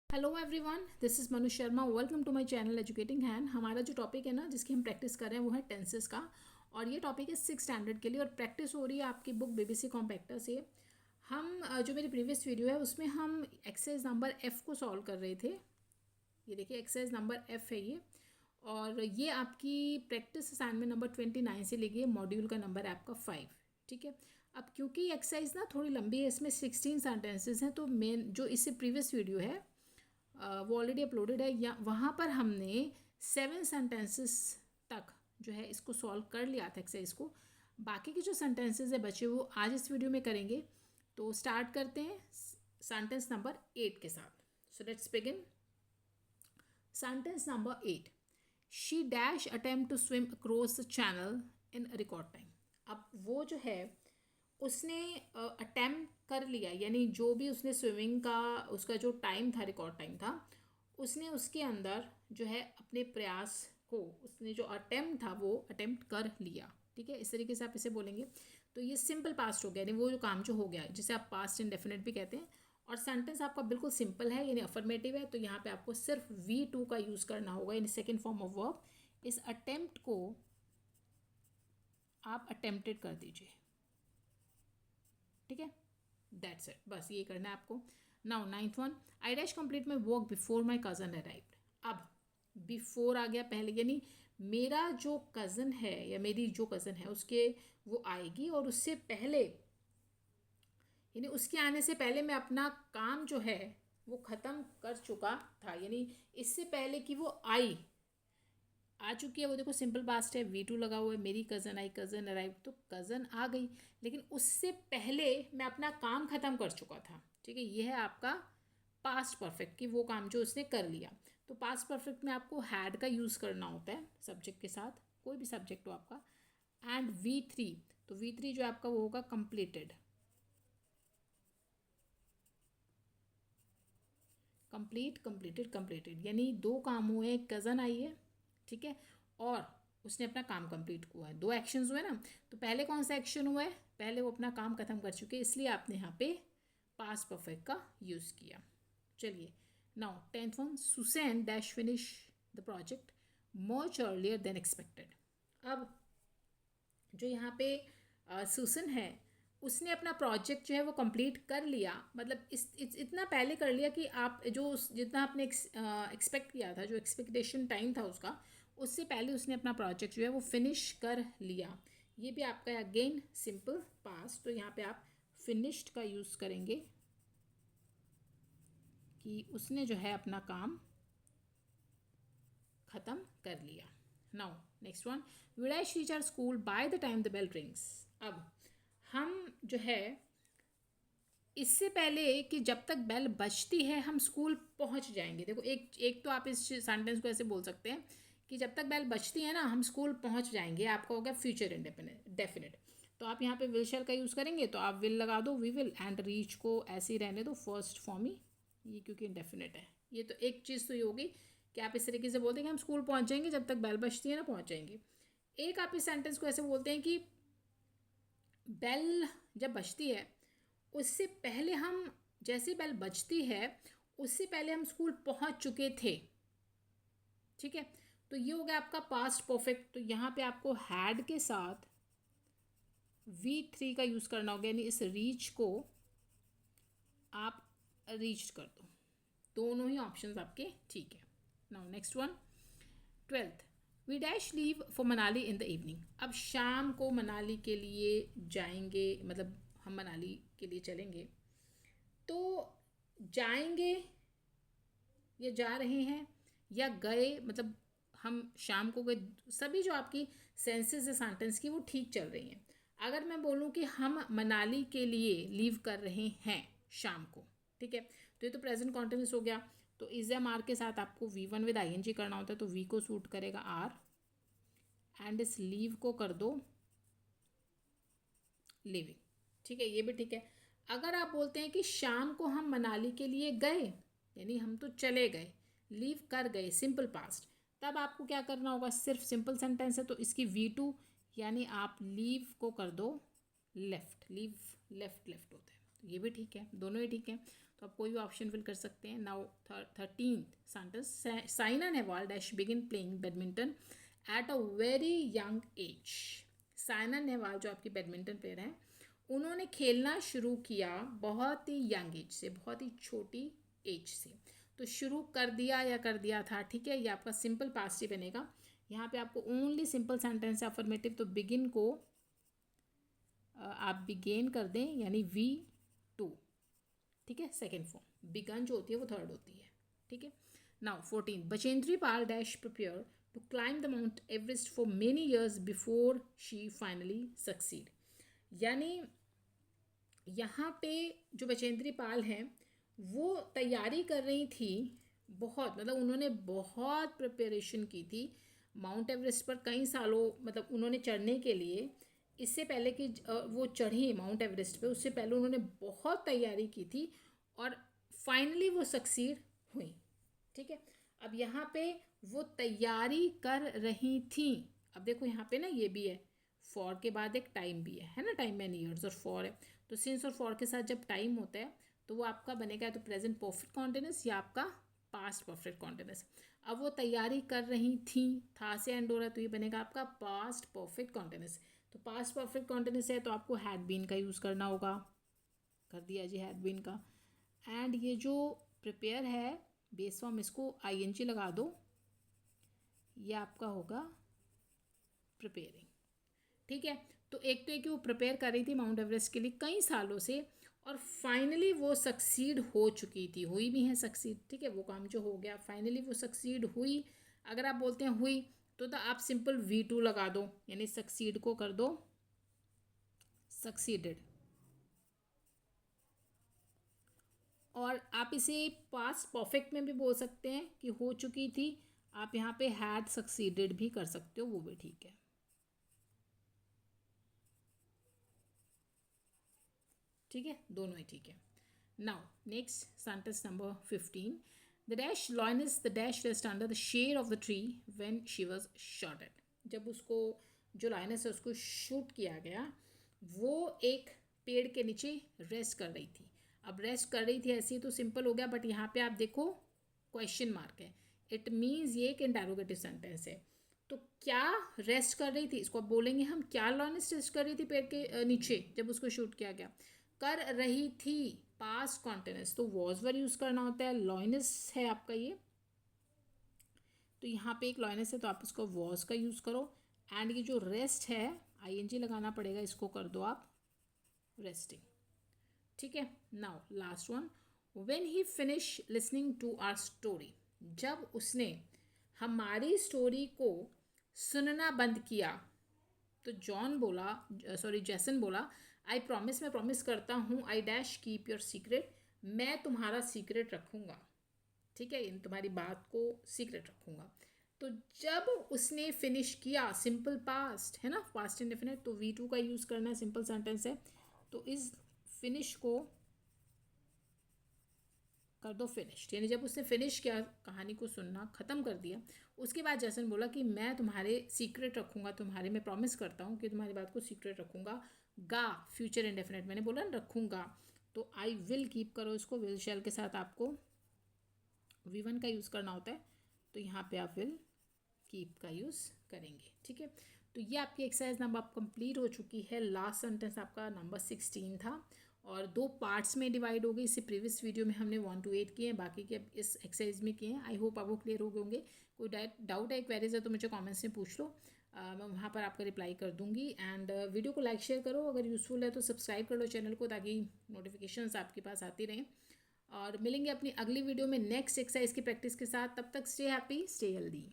Hello everyone, this is Manu Sharma. Welcome to my channel educating hand. हमारा जो topic है ना, जिसकी हम प्रैक्टिस कर रहे हैं, वो है टेंसेस का। और ये टॉपिक है 6 स्टैंडर्ड के लिए और प्रैक्टिस हो रही है आपकी बुक बीबीसी कॉम्पैक्टर से। हम जो मेरी प्रीवियस वीडियो है उसमें हम एक्सरसाइज नंबर एफ़ को सॉल्व कर रहे थे। ये देखिए, एक्सरसाइज नंबर एफ़ है ये। और ये आपकी प्रैक्टिस असाइनमेंट नंबर 29 से लेके मॉड्यूल का नंबर है आपका 5। ठीक है। अब क्योंकि एक्सरसाइज ना थोड़ी लंबी है, इसमें 16 सेंटेंसेस हैं, तो मेन जो इससे प्रीवियस वीडियो है वो ऑलरेडी अपलोडेड है। या वहाँ पर हमने 7 सेंटेंसेस तक जो है इसको सॉल्व कर लिया था एक्सरसाइज को। बाकी के जो सेंटेंसेस है बचे वो आज इस वीडियो में करेंगे। तो स्टार्ट करते हैं सेंटेंस नंबर 8 के साथ। So let's begin. Sentence number 8, she dash attempt to swim across the channel in record time. अब वो जो है उसने अटेम्प्ट कर लिया, यानी जो भी उसने स्विमिंग का उसका जो टाइम था, रिकॉर्ड टाइम था, उसने उसके अंदर जो है अपने प्रयास को, उसने जो अटेम्प्ट था वो अटेम्प्ट कर लिया। ठीक है, इस तरीके से आप इसे बोलेंगे। तो ये सिंपल पास्ट हो गया, यानी वो जो काम जो हो गया जिसे आप पास्ट इंडेफिनिट भी कहते हैं। और सेंटेंस आपका बिल्कुल सिंपल है, यानी अफर्मेटिव है। तो यहाँ पे आपको सिर्फ V2 का यूज़ करना होगा, यानी सेकेंड फॉर्म ऑफ वर्ब। इस अटेम्प्ट को आप अटेम्प्टेड कर दीजिए। ठीक है, दैट्स इट, बस ये करना है आपको। Now 9th one, I dash complete my work before my cousin arrived. अब बिफोर आ गया पहले, यानी मेरा जो कज़न है या मेरी जो कज़न है उसके वो आएगी और उससे पहले, यानी उसके आने से पहले मैं अपना काम जो है वो ख़त्म कर चुका था। यानी इससे पहले कि वो आई आ चुकी है, वो देखो सिंपल पास्ट है, V2 लगा हुआ है। मेरी कज़न आई, कज़न अराइव, तो कज़न आ गई, लेकिन उससे पहले मैं अपना काम ख़त्म कर चुका था। ठीक है, ये है आपका पास्ट परफेक्ट कि वो काम जो उसने कर लिया। तो पास्ट परफेक्ट में आपको हैड का यूज़ करना होता है सब्जेक्ट के साथ, कोई भी सब्जेक्ट हो आपका। एंड V3, तो V3 जो आपका वो होगा कंप्लीटेड। कंप्लीट, कंप्लीटेड, कंप्लीटेड, यानी दो काम हुए, एक कज़न आई है, ठीक है, और उसने अपना काम कंप्लीट हुआ है। दो एक्शंस हुए ना। तो पहले कौन सा एक्शन हुआ है? पहले वो अपना काम खत्म कर चुके, इसलिए आपने यहाँ पे पास्ट परफेक्ट का यूज़ किया। चलिए, now 10th one, Susan dash finish the project much earlier then expected. अब जो यहाँ पे सुसन है, उसने अपना प्रोजेक्ट जो है वो कंप्लीट कर लिया। मतलब इतना पहले कर लिया कि आप जो जितना आपने एक्सपेक्ट किया था, जो एक्सपेक्टेशन टाइम था उसका, उससे पहले उसने अपना प्रोजेक्ट जो है वो फिनिश कर लिया। ये भी आपका अगेन सिंपल पास्ट, तो यहाँ पे आप फिनिश्ड का यूज़ करेंगे कि उसने जो है अपना काम ख़त्म कर लिया। Now next one, will I reach our school by the time the bell rings. अब हम जो है इससे पहले कि जब तक बेल बजती है हम स्कूल पहुंच जाएंगे। देखो, एक तो आप इस सेंटेंस को ऐसे बोल सकते हैं कि जब तक बेल बजती है ना हम स्कूल पहुंच जाएंगे। आपका हो गया फ्यूचर डेफिनेट। तो आप यहाँ पे विल शैल का यूज़ करेंगे, तो आप विल लगा दो, वी विल, एंड रीच को ऐसे ही रहने दो फर्स्ट फॉर्म ही, ये क्योंकि इंडेफिनेट है। ये तो एक चीज़ तो ये होगी कि आप इस तरीके से बोलते हैं कि हम स्कूल पहुँच जाएंगे, जब तक बेल बजती है ना पहुँच जाएंगे। एक आप इस सेंटेंस को ऐसे बोलते हैं कि बेल जब बजती है उससे पहले हम, जैसे बेल बजती है उससे पहले हम स्कूल पहुंच चुके थे। ठीक है, तो ये हो गया आपका पास्ट परफेक्ट। तो यहाँ पे आपको हैड के साथ V3 का यूज़ करना होगा, यानी इस रीच को आप रीच कर दो। दोनों ही ऑप्शंस आपके ठीक है। Now next one, 12th, we dash leave for Manali in the evening. अब शाम को मनाली के लिए जाएंगे, मतलब हम मनाली के लिए चलेंगे। तो जाएंगे या जा रहे हैं या गए, मतलब हम शाम को गए, सभी जो आपकी सेंसेस है सेंटेंस की वो ठीक चल रही हैं। अगर मैं बोलूँ कि हम मनाली के लिए लीव कर रहे हैं शाम को, ठीक है, तो ये तो प्रेजेंट कॉन्टिन्यूस हो गया। तो इज एम आर के साथ आपको V1 विद ING करना होता है, तो V को सूट करेगा R, एंड इस लीव को कर दो लिविंग। ठीक है, ये भी ठीक है। अगर आप बोलते हैं कि शाम को हम मनाली के लिए गए, यानी हम तो चले गए, लीव कर गए, सिंपल पास्ट, तब आपको क्या करना होगा? सिर्फ सिंपल सेंटेंस है तो इसकी V2, यानी आप लीव को कर दो लेफ्ट। लीव लेफ्ट लेफ्ट होता है, तो ये भी ठीक है, दोनों ही ठीक है। तो आप कोई भी ऑप्शन फिल कर सकते हैं. Now 13th sentence, Saina Nehwal dash begin playing badminton at a very young age. Saina Nehwal जो आपकी बैडमिंटन प्लेयर हैं, उन्होंने खेलना शुरू किया बहुत ही यंग एज से, बहुत ही छोटी एज से. तो शुरू कर दिया या कर दिया था, ठीक है, ये आपका सिंपल पास्ट ही बनेगा. यहाँ पे आपको ओनली सिंपल सेंटेंस है अफर्मेटिव, तो बिगिन को आप बिगेन कर दें, यानी V2, ठीक है. सेकेंड फॉर्म बिगन जो होती है वो थर्ड होती है, ठीक है. Now 14, Bachendri Pal dash prepare to climb the Mount Everest for many years before she finally succeed. यानी यहाँ पे जो बचेंद्री पाल हैं वो तैयारी कर रही थी बहुत, मतलब उन्होंने बहुत प्रिपरेशन की थी माउंट एवरेस्ट पर कई सालों, मतलब उन्होंने चढ़ने के लिए, इससे पहले कि वो चढ़ी माउंट एवरेस्ट पे, उससे पहले उन्होंने बहुत तैयारी की थी और फाइनली वो सक्सीड हुई, ठीक है. अब यहाँ पे वो तैयारी कर रही थी. अब देखो यहाँ पे ना ये भी है, फॉर के बाद एक टाइम भी है ना, टाइम मैनी ईयर्स और फॉर है. तो सिंस और फॉर के साथ जब टाइम होता है तो वो आपका बनेगा तो प्रेजेंट परफेक्ट कॉन्टिन्यूस या आपका पास्ट परफेक्ट कॉन्टिन्यूस. अब वो तैयारी कर रही थी, था से एंड हो रहा है, तो ये बनेगा आपका पास्ट परफेक्ट कॉन्टिन्यूस. तो पास्ट परफेक्ट कॉन्टिन्यूस है तो आपको हैड बीन का यूज़ करना होगा. कर दिया जी हैड बीन का. एंड ये जो प्रिपेयर है बेस फॉर्म, इसको ING लगा दो, ये आपका होगा प्रिपेयरिंग, ठीक है. तो एक तो कि वो प्रिपेयर कर रही थी माउंट एवरेस्ट के लिए कई सालों से और फाइनली वो सक्सीड हो चुकी थी, हुई भी है सक्सीड, ठीक है. वो काम जो हो गया फाइनली वो सक्सीड हुई. अगर आप बोलते हैं हुई तो आप सिंपल V2 लगा दो, यानी सक्सीड को कर दो सक्सीडेड. और आप इसे पास्ट परफेक्ट में भी बोल सकते हैं कि हो चुकी थी. आप यहाँ पे हैड सक्सीडेड भी कर सकते हो, वो भी ठीक है, ठीक है, दोनों ही ठीक है. Now next sentence number 15, the dash lioness the dash rest under the shade of the tree when she was shotted. जब उसको जो लायनेस है उसको शूट किया गया, वो एक पेड़ के नीचे रेस्ट कर रही थी. अब रेस्ट कर रही थी ऐसे ही तो सिंपल हो गया, बट यहाँ पे आप देखो क्वेश्चन मार्क है. इट मीन्स ये एक इंटरोगेटिव सेंटेंस है. तो क्या रेस्ट कर रही थी, इसको आप बोलेंगे हम, क्या लॉयनेस रेस्ट कर रही थी पेड़ के नीचे जब उसको शूट किया गया. कर रही थी पास्ट कॉन्टिन्यूस, तो वॉज वर यूज़ करना होता है. लॉयनेस है आपका ये, तो यहाँ पे एक लॉयनेस है तो आप इसको वॉज का यूज़ करो. एंड ये जो रेस्ट है ING लगाना पड़ेगा, इसको कर दो आप रेस्टिंग, ठीक है. Now last one, when he finish listening to our story. जब उसने हमारी स्टोरी को सुनना बंद किया तो जैसन बोला आई प्रॉमिस, मैं प्रॉमिस करता हूँ, I dash keep your secret, मैं तुम्हारा सीक्रेट रखूँगा, ठीक है, तुम्हारी बात को सीक्रेट रखूँगा. तो जब उसने फिनिश किया, सिंपल पास्ट है ना, पास्ट इंडेफिनिट, तो V2 का यूज़ करना है, सिंपल सेंटेंस है. तो इस फिनिश को कर दो फिनिश्ड, यानी जब उसने फिनिश किया, कहानी को सुनना ख़त्म कर दिया, उसके बाद जैसन बोला कि मैं तुम्हारे सीक्रेट रखूँगा, तुम्हारे, मैं प्रॉमिस करता हूँ कि तुम्हारी बात को सीक्रेट रखूँगा. गा फ्यूचर इंडेफिनिट, मैंने बोला ना रखूँगा, तो आई विल कीप करो इसको, विल शैल के साथ आपको V1 का यूज़ करना होता है, तो यहाँ पे आप विल कीप का यूज़ करेंगे, ठीक है. तो ये आपकी एक्सरसाइज नंबर कंप्लीट हो चुकी है. लास्ट सेंटेंस आपका नंबर 16 था और 2 पार्ट्स में डिवाइड हो गई. इससे प्रीवियस वीडियो में हमने 1 to 8 किए हैं, बाकी के इस एक्सरसाइज में किए हैं. आई होप आपको क्लियर हो गए होंगे. कोई डाउट है, क्वेरीज है तो मुझे कमेंट्स में पूछ लो, मैं वहाँ पर आपका रिप्लाई कर दूँगी. एंड वीडियो को लाइक शेयर करो, अगर यूज़फुल है तो सब्सक्राइब कर लो चैनल को, ताकि नोटिफिकेशंस आपके पास आती रहें. और मिलेंगे अपनी अगली वीडियो में नेक्स्ट एक्सरसाइज की प्रैक्टिस के साथ. तब तक स्टे हैप्पी, स्टे हेल्दी.